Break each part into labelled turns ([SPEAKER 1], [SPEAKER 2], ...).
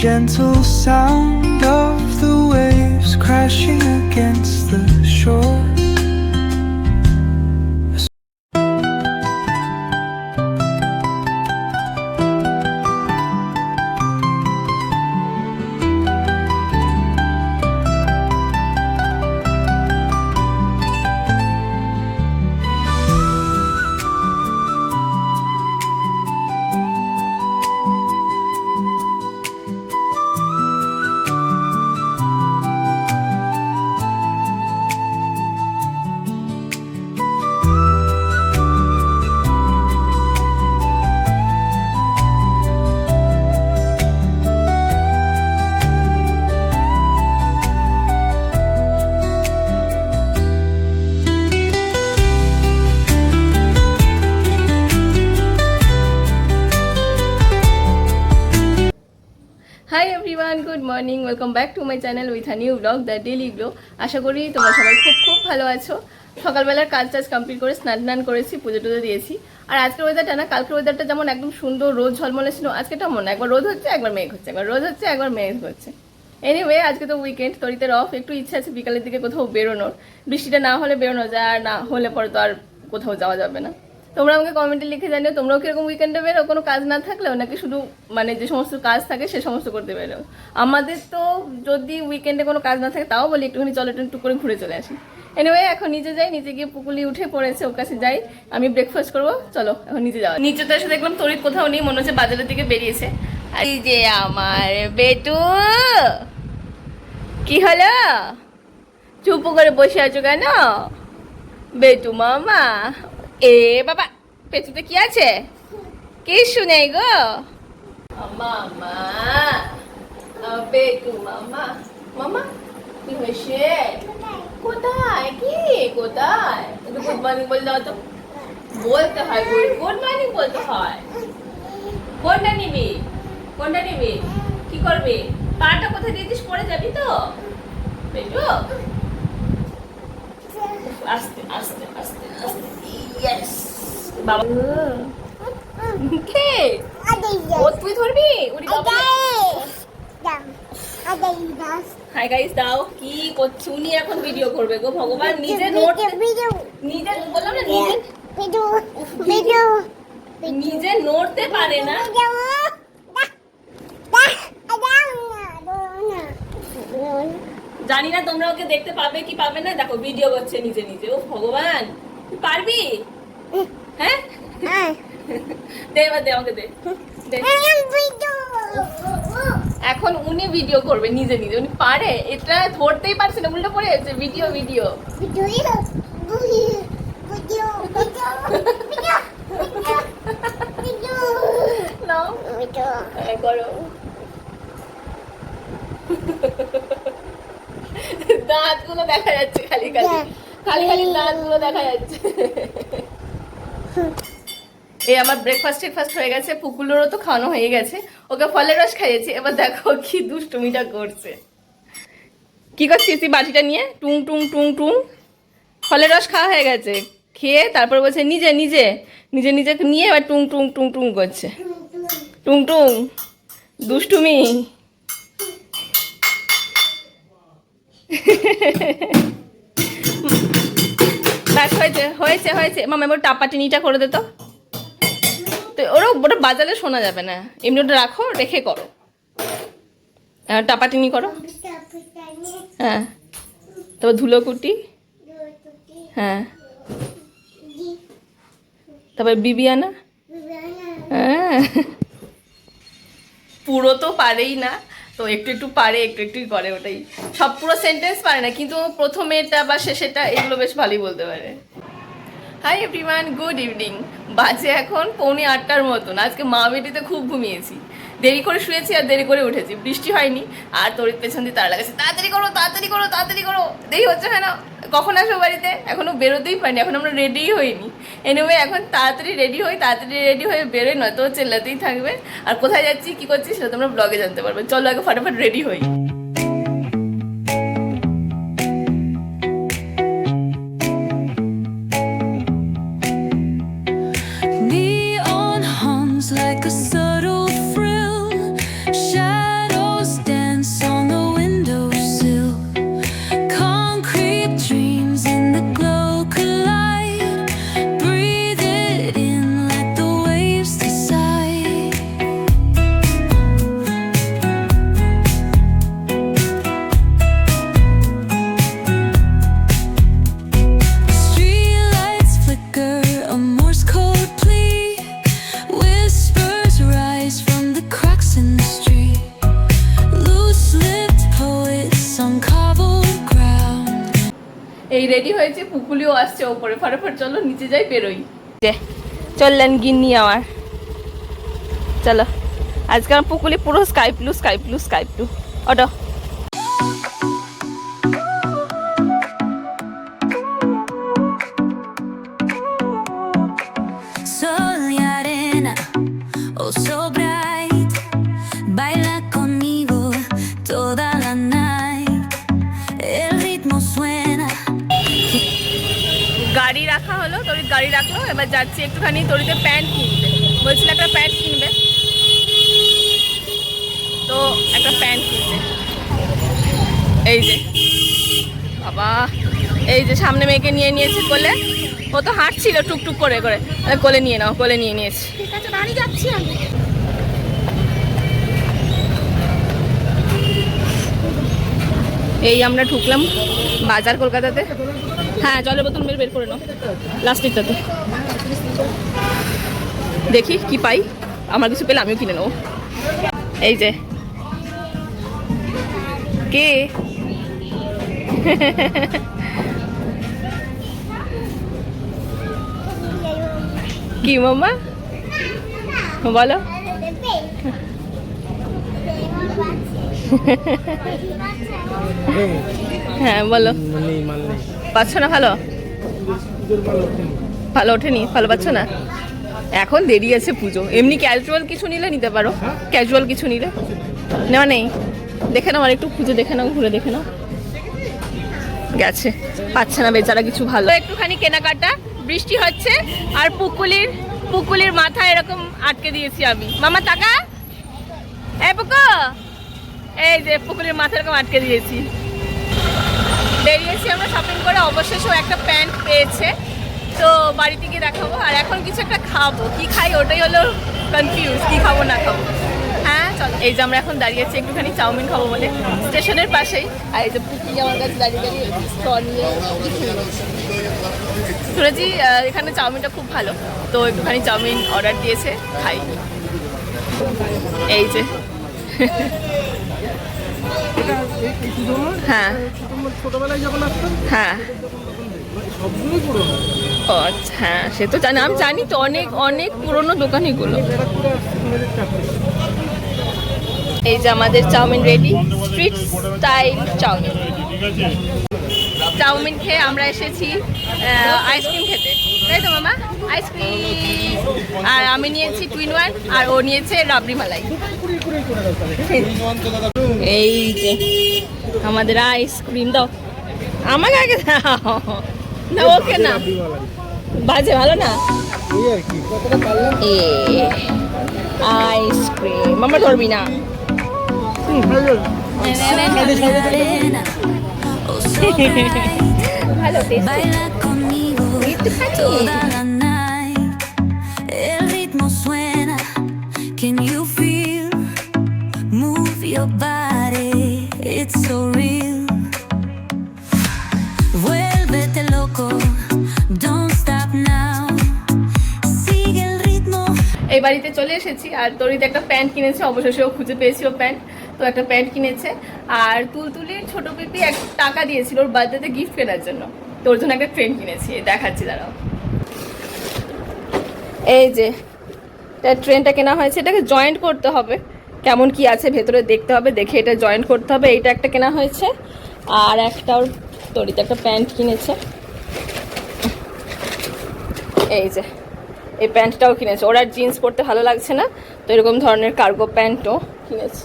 [SPEAKER 1] Gentle sound of the waves crashing against the shore.
[SPEAKER 2] Hi everyone, good morning, welcome back to my channel with a new vlog the daily glow. আশা করি তোমরা সবাই খুব ভালো আছো। সকালবেলার কাজ টাজ কমপ্লিট করে স্নান করেছি, পুজো টুজো দিয়েছি। আর আজকের ওয়েদারটা না, কালকের ওয়েদারটা যেমন একদম সুন্দর রোদ ঝলমলে ছিল, আজকে তেমন না, একবার রোদ হচ্ছে একবার মেঘ হচ্ছে, একবার রোদ হচ্ছে একবার মেঘ হচ্ছে। এনিওয়ে, আজকে তো উইকেন্ড, তরিতের অফ, একটু ইচ্ছা আছে বিকালের দিকে কোথাও বেরোনোর। বৃষ্টিটা না হলে বেরোনো যায়, আর না হলে পরে তো আর কোথাও যাওয়া যাবে না। তোমরা আমাকে কমেন্টে লিখে জানিও তোমরাও কিরকম উইকেন্ডে বেরো, কোনো কাজ না থাকলেও নাকি শুধু মানে যে সমস্ত কাজ থাকে সে সমস্ত করতে বেরো। আমাদের তো যদি উইকেন্ডে কোনো কাজ না থাকে তাও বলি একটুখানি চলো একটু করে ঘুরে চলে আসি। এনিওয়ে, এখন নিচে যাই, নিচে গিয়ে পুকুলি উঠে পড়েছে, ওর কাছে যাই, আমি ব্রেকফাস্ট করবো। চলো এখন নিচে যাওয়া। নিচে তো এসে দেখলাম তরিত কোথাও নেই, মনে হচ্ছে বাজারের দিকে বেরিয়েছে। আর এই যে আমার বেটু, কি হলো চুপ করে বসে আছো কেন বেটু মামা? এ বাবা, পেছুতে কি আছে? কিছু নেই গো মামা, বেটু মামা। মামা কি হয়েছে? কোথায় কি কোথায়? একটু গুড মর্নিং বলে দাও তো। বলতে হয়, গুড মর্নিং বলতে হয়। কোনটা নিবি? কোনটা নিবি? কি করবি? পাটা কোথায় দিয়েছিস? পড়ে যাবি তো বেটু। আস্তে আস্তে আস্তে আস্তে, ইয়েস বাবা। কে ও তুই ধরবি? উড়ি বাবা। হাই গাইস, দাও কি করছি? উনি এখন ভিডিও করবে গো ভগবান, নিজে নোট নিজে বললাম না, নিজে নড়তে পারে না। জানি না তোমরা ওকে দেখতে পাবে কি পাবে না। দেখো ভিডিও করছে নিজে নিজে। ও ভগবান, তুই পারবি? হ্যাঁ দে এবার, দে আমাকে, দে। এখন উনি ভিডিও করবে নিজে নিজে, উনি পারে? এটা ধরতেই পারছে না, উল্টো পড়ে যাচ্ছে। ভিডিও ভিডিও নাও করো। দাঁতগুলো দেখা যাচ্ছে, খালি খালি খালি খালি দাঁতগুলো দেখা যাচ্ছে। এই আমার ব্রেকফাস্ট হয়ে গেছে, পুকুলেরও তো খাওয়ানো হয়ে গেছে, ওকে ফলের রস খাইয়েছি। এবার দেখো কি দুষ্টুমিটা করছে। কি করছিস তুই বাটিটা নিয়ে? টুং টুং টুং টুং। ফলের রস খাওয়া হয়ে গেছে, খেয়ে তারপর বলছে নিজে নিজে নিজে নিজে নিয়ে এবার টুং টুং টুং টুং করছে। টুং টুং দুষ্টুমি। ব্যাস, হয়েছে হয়েছে হয়েছে। মামা এবার টাপাটিনিটা করে দে তো। ওটা বাজালে শোনা যাবে না, এমনি ওটা রাখো, রেখে করো। টাপাটিনি করো। হ্যাঁ, তারপর ধুলোকুটি। হ্যাঁ, তারপর বিবিয়ানা। হ্যাঁ, পুরো তো পারেই না, তো একটু একটু পারে, একটু একটু করে। ওটাই সব পুরো সেন্টেন্স পারে না, কিন্তু প্রথমেটা বা শেষেটা এগুলো বেশ ভালোই বলতে পারে। High everyone, good evening. বাজে এখন 7:45 মতন। আজকে মা বেটিতে খুব ঘুমিয়েছি, দেরি করে শুয়েছি আর দেরি করে উঠেছি। বৃষ্টি হয়নি, আর তরিত পেছন দিয়ে তারা লাগাচ্ছে তাড়াতাড়ি করো তাড়াতাড়ি করো তাড়াতাড়ি করো। দেরি হচ্ছে কেন? কখন আসো বাড়িতে? এখনো বেরোতেই পারিনি, এখন আমরা রেডিই হইনি। এনিওয়ে, এখন তাড়াতাড়ি রেডি হয়ে বেরোই, নয়তো চেল্লাতেই থাকবে। আর কোথায় যাচ্ছি কি করছি সেটা তোমরা ব্লগে জানতে পারবে। চলো আগে ফটাফট রেডি হই।
[SPEAKER 1] Neon hums like a subtle thrill, shadow
[SPEAKER 2] এই রেডি হয়েছে, পুকুলিও আসছে ওপরে, ফটাফট চলো নিচে যাই, বেরোই। চললেন গিন্নি আমার, চলো। আজকে আমার পুকুলি পুরো sky blue sky blue sky blue. ওটো
[SPEAKER 3] Sol y arena, oh so bright, baila conmigo toda la night. El ritmo suena.
[SPEAKER 2] গাড়ি রাখা হলো, তরিত গাড়ি রাখলো, এবার যাচ্ছি একটুখানি তরিতে প্যান্ট কিনতে। বলছিল একটা প্যান্ট কিনবে, তো একটা প্যান্ট কিনবে। এই যে বাবা, এই যে সামনে মেয়েকে নিয়ে নিয়েছি কোলে, ও তো হাঁটছিল টুকটুক করে করে, কোলে নিয়ে নাও, কোলে নিয়ে নিয়েছি। ঠিক আছে, বাড়ি যাচ্ছি আমি। এই আমরা ঢুকলাম বাজার কলকাতাতে। হ্যাঁ, জলের বোতল মেরে বের করে নাও লাস্টেরটাতে। দেখি কি পাই, আমার কিছু পেলে আমিও কিনে নেবো। এই যে কে কি মাম্মা বলো? হ্যাঁ বলো, পাচ্ছ না? ভালো ভালো ওঠেনি, ভালো পাচ্ছ না? এখন দেরি আছে পুজো, এমনি ক্যাজুয়াল কিছু নিলে নিতে পারো, ক্যাজুয়াল কিছু নিলে নেওয়া নেই। দেখে নাও, আর একটু খুঁজে দেখে নাও, ঘুরে দেখে নাও। গেছে, পাচ্ছে না বেচারা কিছু ভালো। একটুখানি কেনাকাটা, বৃষ্টি হচ্ছে, আর পুকুলির মাথায় এরকম আটকে দিয়েছি আমি। মামা টাকা, এই পুকু, এই যে পুকুলির মাথা এরকম আটকে দিয়েছি। বেরিয়েছি আমরা শপিং করে, অবশেষে একটা প্যান্ট পেয়েছে, তো বাড়িতে গিয়ে দেখাবো। আর এখন কিছু একটা খাবো, কি খাই ওটাই হলো কনফিউজ, কি খাবো না খাবো। হ্যাঁ চলো, এই যে আমরা এখন দাঁড়িয়েছি একটুখানি চাউমিন খাবো বলে স্টেশনের পাশেই। আর এই যে পুকি আমার কাছে দাঁড়িয়ে দাঁড়িয়ে স্টল নিয়ে শুনেছি এখানে চাউমিনটা খুব ভালো, তো একটুখানি চাউমিন অর্ডার দিয়েছে, খাই। এই যে হ্যাঁ হ্যাঁ, ও আচ্ছা, হ্যাঁ সে তো জানি, আমি জানি তো, অনেক অনেক পুরনো দোকান এগুলো। এই যে আমাদের chowmein ready, street style chowmein. Chowmein খেয়ে আমরা এসেছি আইসক্রিম খেতে, তাই তো মামা? আইসক্রিম, আর আমি নিয়েছি টুইন ওয়ান, আর ও নিয়েছে রাবড়ি মালাই। এই যে আমাদের আইসক্রিম, দাও আমাকে আগে দাও না, ওকে না, বাজে ভালো না। আইসক্রিম মামা ধরবি না।
[SPEAKER 3] Arena, oh so bright,
[SPEAKER 2] ভালো test.
[SPEAKER 3] baila conmigo toda la night. El ritmo suena, can you feel? Move your body, it's so real. Vuélvete loco, don't stop now. Sigue el ritmo.
[SPEAKER 2] এই বাড়িতে চলে এসেছি, আর তরিতে একটা pant কিনেছে, অবশেষে ও খুঁজে পেয়েছি ও প্যান্ট, তো একটা প্যান্ট কিনেছে। আর তুলতুলির ছোট পিপি এক টাকা দিয়েছিল ওর বার্থডেতে গিফট কেনার জন্য, তো ওর জন্য একটা ট্রেন কিনেছি, দেখাচ্ছি দাঁড়াও। এই যে ট্রেনটা কেনা হয়েছে, এটাকে জয়েন্ট করতে হবে, কেমন কি আছে ভেতরে দেখতে হবে, দেখে এটা জয়েন্ট করতে হবে। এইটা একটা কেনা হয়েছে, আর একটা ওর তরিতে একটা প্যান্ট কিনেছে। এই যে এই প্যান্টটাও কিনেছে, ওর আর জিন্স পরতে ভালো লাগছে না, তো এরকম ধরনের কার্গো প্যান্টও কিনেছে।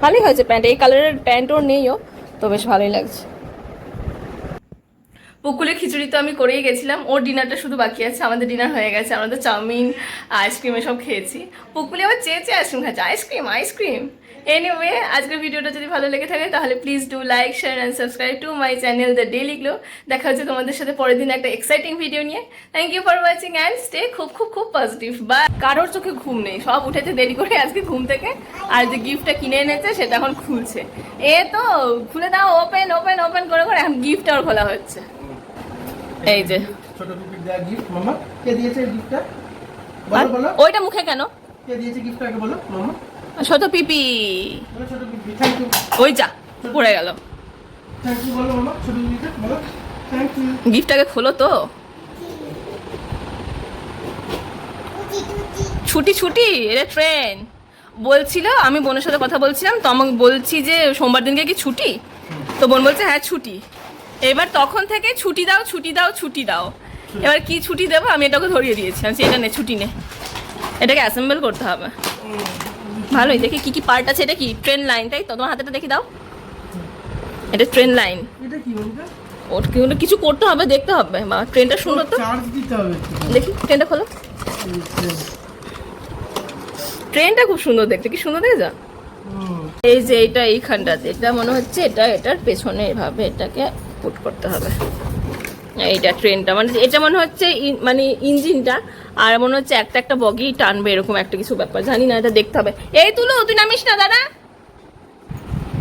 [SPEAKER 2] ভালোই হয়েছে প্যান্ট, এই কালারের প্যান্টও নেইও, তো বেশ ভালোই লাগছে। পুকুলে খিচুড়ি তো আমি করেই গেছিলাম, ওর ডিনারটা শুধু বাকি আছে, আমাদের ডিনার হয়ে গেছে, আমরা তো চাউমিন আইসক্রিম এসব খেয়েছি। পুকুলে আবার চেয়ে আইসক্রিম খাচ্ছে, আইসক্রিম আইসক্রিম। এনিওয়ে, আজকের ভিডিওটা যদি ভালো লেগে থাকে তাহলে please do like, share and subscribe to my channel the daily glow. দেখা হচ্ছে তোমাদের সাথে পরের দিন একটা এক্সাইটিং ভিডিও নিয়ে। Thank you for watching and stay খুব খুব খুব পজিটিভ। বা কারোর চোখে ঘুম নেই, সব উঠেছে দেরি করে আজকে ঘুম থেকে, আর যে গিফটটা কিনে এনেছে সেটা এখন খুলছে। এ তো খুলে দাও, ওপেন ওপেন ওপেন করে করে এখন গিফটটা ওর খোলা হচ্ছে। এই যে
[SPEAKER 4] ছোট পিপির দেয়া গিফট, মামা কে দিয়েছে এই গিফটটা? বলো বলো,
[SPEAKER 2] ওইটা মুখে কেন?
[SPEAKER 4] কে দিয়েছে গিফটটা আগে বলো মামা।
[SPEAKER 2] ছোট পিপি,
[SPEAKER 4] বলো ছোট পিপি, থ্যাংক ইউ।
[SPEAKER 2] ওই যা পড়ে গেল।
[SPEAKER 4] থ্যাংক ইউ বলো মামা, ছোট পিপিকে বলো। Thank you.
[SPEAKER 2] গিফটটাকে খোলো তো। ছুটি ছুটি, এটা ট্রেন বলছিল। আমি বোনের সাথে কথা বলছিলাম, তো আমাকে বলছি যে সোমবার দিনকে কি ছুটি, তো বোন বলছে হ্যাঁ ছুটি। এবার তখন থেকে ছুটি দাও ছুটি দাও ছুটি দাও। এবার কি ছুটি দেবো, আমি এটাকে ধরিয়ে দিয়েছি। আমি এটা নে ছুটি নে, এটাকে অ্যাসেম্বল করতে হবে। ভালোই, দেখি কি কি পার্ট আছে। এটা কি ট্রেন লাইন, তাই তো? তোমার হাতেটা দেখি দাও, এটা ট্রেন লাইন।
[SPEAKER 4] এটা কি বলবে?
[SPEAKER 2] ওর কিন্তু কিছু করতে হবে, দেখতে হবে। মা ট্রেনটা সুন্দর তো,
[SPEAKER 4] চার্জ দিতে হবে একটু।
[SPEAKER 2] দেখি ট্রেনটা খোলো। ট্রেনটা খুব সুন্দর দেখতে, কি সুন্দর দেখে যা। এই যে এটা এইখানটাতে, এটা মনে হচ্ছে এটা এটার পেছনে এভাবে এটাকে পুট করতে হবে। এইটা ট্রেনটা মানে এটা মনে হচ্ছে মানে ইঞ্জিনটা, আর মনে হচ্ছে একটা একটা বগি টানবে, এরকম একটা কিছু ব্যাপার, জানি না, এটা দেখতে হবে। এই তুলো, তুই নামিস না দাদা।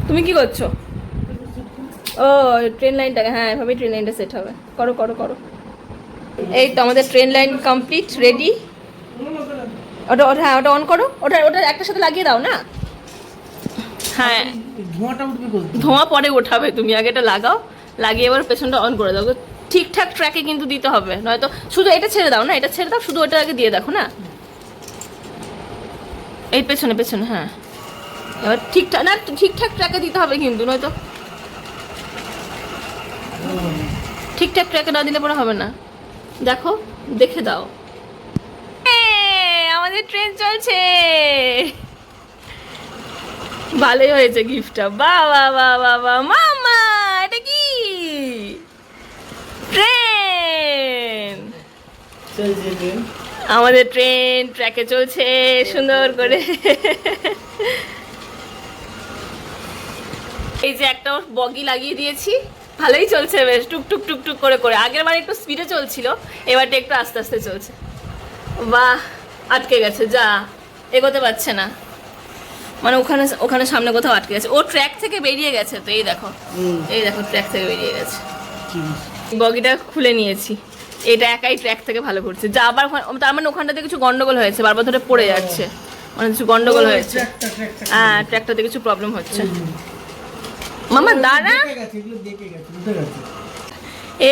[SPEAKER 2] তুমি কি করছো? ও ট্রেন লাইনটাকে, হ্যাঁ এভাবেই ট্রেন লাইনটা সেট হবে। করো করো করো। এই তো আমাদের ট্রেন লাইন কমপ্লিট, রেডি। ওটা ওটা হ্যাঁ ওটা অন করো, ওটা ওটা একটা সাথে লাগিয়ে দাও না। হ্যাঁ
[SPEAKER 4] ধোঁয়াটা উঠবে কোথায়?
[SPEAKER 2] ধোঁয়া পরে ওঠাবে, তুমি আগে এটা লাগাও, লাগিয়ে এবার পেছনটা অন করে দাও। ঠিকঠাক ট্র্যাকে কিন্তু দিতে হবে, নয়তো শুধু এটা ছেড়ে দাও না, এটা ছেড়ে দাও, শুধু ওটা আগে দিয়ে দেখো না। এই পেছনে পেছনে, হ্যাঁ এবার ঠিকঠাক না, ঠিকঠাক ট্র্যাকে দিতে হবে কিন্তু, নয়তো ঠিকঠাক ট্র্যাকে না দিলে পরে হবে না। দেখো, দেখে দাও। আমাদের ট্রেন চলছে, ভালোই হয়েছে গিফটটা। বাহ বাহ বাহ বাহ বাহ, মামা এটা কি ট্রেন?
[SPEAKER 4] চলছে ট্রেন।
[SPEAKER 2] আমাদের ট্রেন ট্র্যাকে চলছে সুন্দর করে। এই যে একটা বগি লাগিয়ে দিয়েছি, ভালোই চলছে বেশ, টুকটুক টুকটুক করে করে। আগের বার একটু স্পিডে চলছিল, এবারটা একটু আস্তে আস্তে চলছে। বাহ, আটকে গেছে, যা এগোতে পারছে না, মানে ওখানে ওখানে সামনে কোথাও আটকে গেছে। ও ট্র্যাক থেকে বেরিয়ে গেছে, তো এই দেখো, এই দেখো ট্র্যাক থেকে বেরিয়ে গেছে। বগিটা খুলে নিয়েছি, এটা একাই ট্র্যাক থেকে ভালো করছে। যা আবার তার মানে ওখানটাতে কিছু গন্ডগোল হয়েছে, বারবার ধরে পড়ে যাচ্ছে, মানে কিছু গন্ডগোল হয়েছে। হ্যাঁ ট্র্যাকটাতে কিছু প্রবলেম হচ্ছে। মামা দাঁড়া,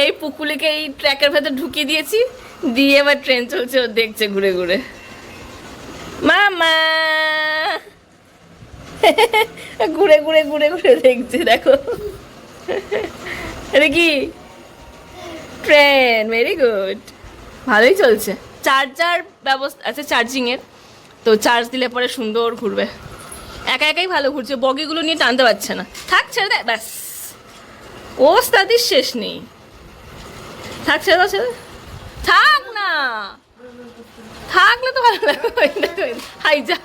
[SPEAKER 2] এই পুকুলিকে এই ট্র্যাকের ভেতর ঢুকিয়ে দিয়েছি, দিয়ে এবার ট্রেন চলছে, ও দেখছে ঘুরে ঘুরে। মামা ঘুরে ঘুরে ঘুরে ঘুরে দেখছে, দেখো এটা কি ট্রেন। ভেরি গুড, ভালোই চলছে। চার্জার ব্যবস্থা আছে চার্জিংয়ের, তো চার্জ দিলে পরে সুন্দর ঘুরবে। একা একাই ভালো ঘুরছে, বগিগুলো নিয়ে টানতে পারছে না। থাক ছেড়ে দেয়, ব্যাস ওস্তাদির শেষ নেই। থাক ছেড়ে দাও, ছেড়ে থাক না, থাকলে তো ভালো লাগবে। হাই যা।